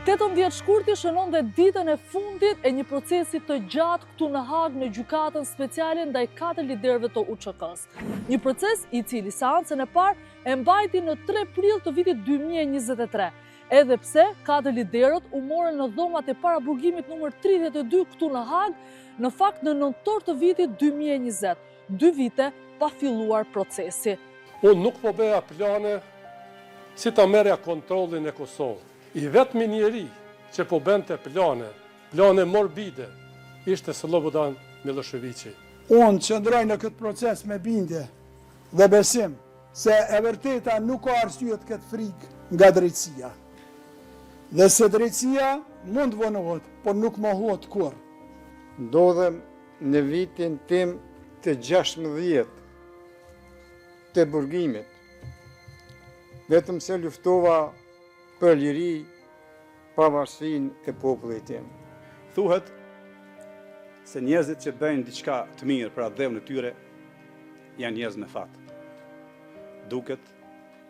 18 shkurti shënon dhe ditën e fundit e një procesi të gjatë këtu në Hag në gjykatën speciale ndaj 4 liderëve të UÇK-s. Një proces i cili seancën e parë e mbajti në 3 prill të vitit 2023. Edhe pse 4 liderët u morën në dhomat e paraburgimit numër 32 këtu në Hag, në fakt në nëntor të vitit 2020, 2 vite pa filluar procesi. Unë nuk po bëja plane si ta merja kontrollin e Kosovës. I vetmi njeri që po bënte plane morbide, ishte Slobodan Miloševići. Unë qëndroj në këtë proces me bindje dhe besim se e vërteta nuk ka arsye të ketë frikë nga drejtësia. Dhe se drejtësia mund vonohet, por nuk mohohet kurrë. Ndodhem në vitin tim të 16 të burgimit. Vetëm se luftova për liri, pavarësinë e popullit tim. Thuhet se njerëzit që bëjnë diçka të mirë për atë dhevën e tyre janë njerëz me fat. Duket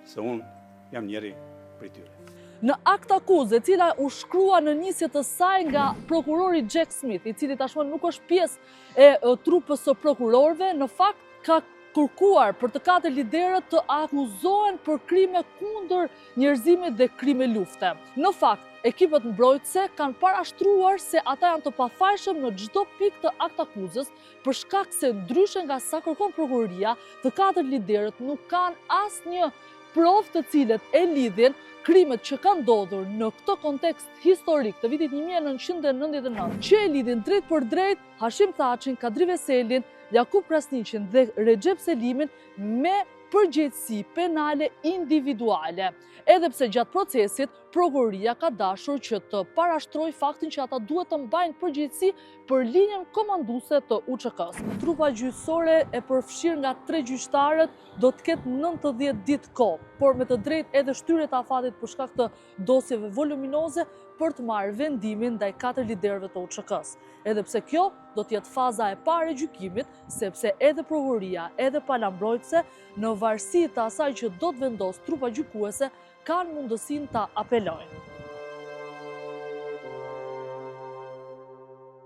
se unë jam njeri prej tyre. Në akt akuzë, e cila u shkrua në nisje të saj nga prokurori Jack Smith, i cili tashmë nuk është pjesë e trupës së prokurorëve, në fakt ka kërkuar për të 4 liderët të akuzohen për krime kundër njerëzimit dhe krime lufte. Në fakt, ekipet mbrojtëse kanë parashtruar se ata janë të pafajshëm në çdo pikë të akt akuzës, për shkak se ndryshe nga sa kërkon prokuroria, të 4 liderët nuk kanë asnjë provë të cilët e lidhin krimet që kanë ndodhur në këtë kontekst historik të vitit 1999, që e lidhin drejt për drejt Hashim Thaçin, Kadri Veselin, Jakub Krasniqin dhe Recep Selimin me përgjegjësi penale individuale. Edhe pse gjatë procesit, prokuroria ka dashur që të parashtrojë faktin që ata duhet të mbajnë përgjegjësi për linjën komanduese të UÇK-s. Trupa gjyqësore e përfshirë nga 3 gjyqtarët do të ketë 90 ditë kohë, por me të drejtë edhe shtyrjet e afatit për shkak të dosjeve voluminoze për të marrë vendimin ndaj 4 liderëve të UÇK-s. Edhe pse kjo do të jetë faza e parë e gjykimit, sepse edhe prokuroria, edhe pala mbrojtëse, në varësi të asaj që do të vendos trupa gjykuese, kanë mundësinë ta apelojnë.